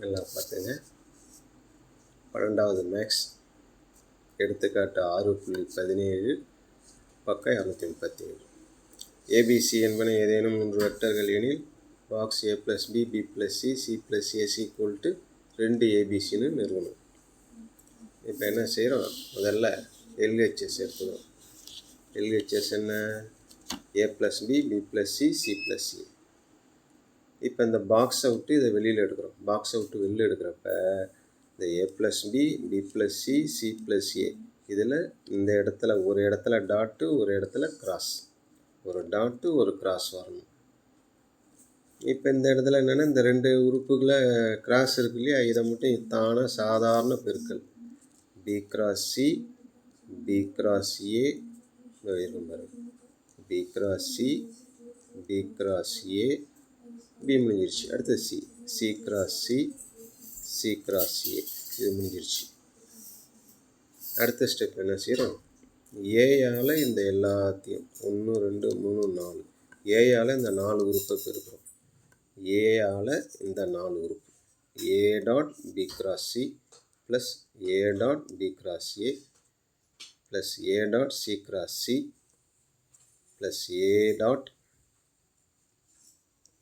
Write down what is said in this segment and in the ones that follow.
நல்லா பார்த்துங்க. 12வது மேக்ஸ் எடுத்துக்காட்டு 6.17 பக்கம் 237. ஏபிசி என்பன ஏதேனும் 3 வெக்டர்கள் எனில் box a + b b + c c + a = 2 ஏபிசின்னு நிறுவனம். இப்போ என்ன செய்கிறோம்? முதல்ல எல்ஹெச்எஸ் எடுத்துக்கிறோம். எல்ஹெச்எஸ் என்ன? a + b b + c c + a. இப்போ இந்த பாக்ஸை விட்டு இதை வெளியில் எடுக்கிறோம். பாக்ஸை விட்டு வெளியில் எடுக்கிறப்ப இந்த a + b b + c c + a இதில் இந்த இடத்துல ஒரு இடத்துல டாட்டு, ஒரு இடத்துல கிராஸ், ஒரு டாட்டு ஒரு கிராஸ் வரணும். இப்போ இந்த இடத்துல என்னென்னா இந்த 2 உறுப்புகளை கிராஸ் இருக்கு இல்லையா, இதை மட்டும் தானாக சாதாரண பெருக்கல் b × c b × a இருக்கும் பாருங்க. b × c b × a b முடிஞ்சிருச்சு. அடுத்து c c × c c × a இது முடிஞ்சிருச்சு. அடுத்த ஸ்டெப் என்ன செய்கிறோம்? ஏயால் இந்த எல்லாத்தையும் 1 2 3 4 ஏயால் இந்த 4 உறுப்பை பெருக்கிறோம். ஏயால் இந்த 4 உறுப்பு a dot b × c plus a dot b × a plus a dot c × c plus a dot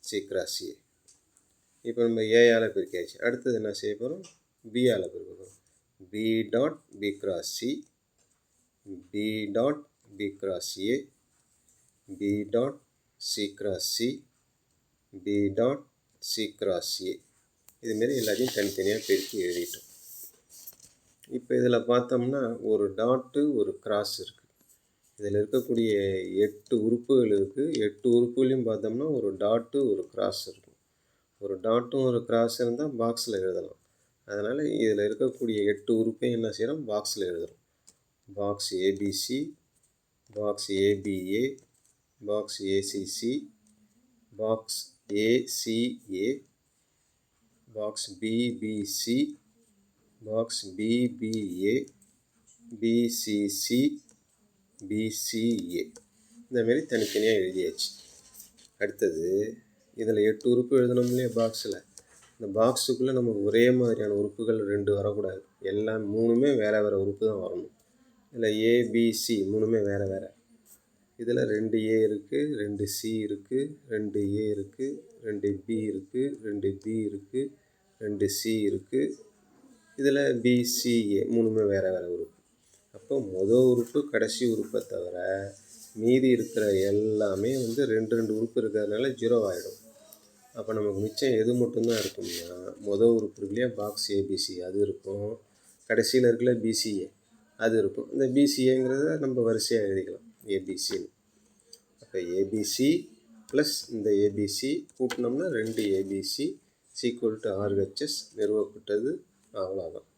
c × a. இப்போ நம்ம ஏயால் பெருக்கியாச்சு. அடுத்தது என்ன செய்ய போகிறோம்? பியால் பெருக்க போகிறோம். b dot b × c b dot b × a b dot c × c b dot c × a இதுமாரி எல்லாத்தையும் தனித்தனியாக பெருக்கி எழுதிட்டோம். இப்போ இதில் பார்த்தோம்னா ஒரு டாட்டு ஒரு கிராஸ் இருக்குது. இதில் இருக்கக்கூடிய 8 உறுப்புகள் இருக்குது. 8 உறுப்புகளையும் பார்த்தோம்னா ஒரு டாட்டு ஒரு கிராஸ் இருக்கும். ஒரு டாட்டும் ஒரு கிராஸ் இருந்தால் பாக்ஸில் எழுதலாம். அதனால் இதில் இருக்கக்கூடிய 8 உறுப்பையும் என்ன செய்கிறோம்? பாக்ஸில் எழுதுகிறோம். Box ABC, box ABA, box ACC, box ACA, box BBC, box BBA, BCC, BCA இந்தமாரி தனித்தனியாக எழுதியாச்சு. அடுத்தது இதில் 8 உறுப்பு எழுதணும் இல்லையா பாக்ஸில். இந்த பாக்ஸுக்குள்ளே நம்ம ஒரே மாதிரியான உறுப்புகள் 2 வரக்கூடாது. எல்லாம் 3மே வேறு வேறு உறுப்பு தான் வரணும். இதில் ஏபிசி 3மே வேறு வேறு. இதில் 2 ஏ இருக்குது, 2 சி இருக்குது, 2 ஏ இருக்குது, 2 பி இருக்குது, 2 பி இருக்குது, 2 சி இருக்குது. இதில் பிசிஏ 3மே வேறு வேறு உறுப்பு. அப்போ மொதல் உறுப்பு கடைசி உறுப்பை தவிர மீதி இருக்கிற எல்லாமே 2 உறுப்பு இருக்கிறதுனால 0 ஆகிடும். அப்போ நமக்கு மிச்சம் எது மட்டும்தான் இருக்கும்னா மொதல் உறுப்பு இல்லையா பாக்ஸ் ஏபிசி அது இருக்கும். கடைசியில் இருக்கிற பிசிஏ அது இருக்கும். இந்த பிசிஏங்கிறத நம்ம வரிசையாக எழுதிக்கலாம் ஏபிசின்னு. அப்போ ஏபிசி ப்ளஸ் இந்த ஏபிசி கூட்டினோம்னா 2 ஏபிசி = RHS நிறுவப்பட்டது. அவ்வளோதான்.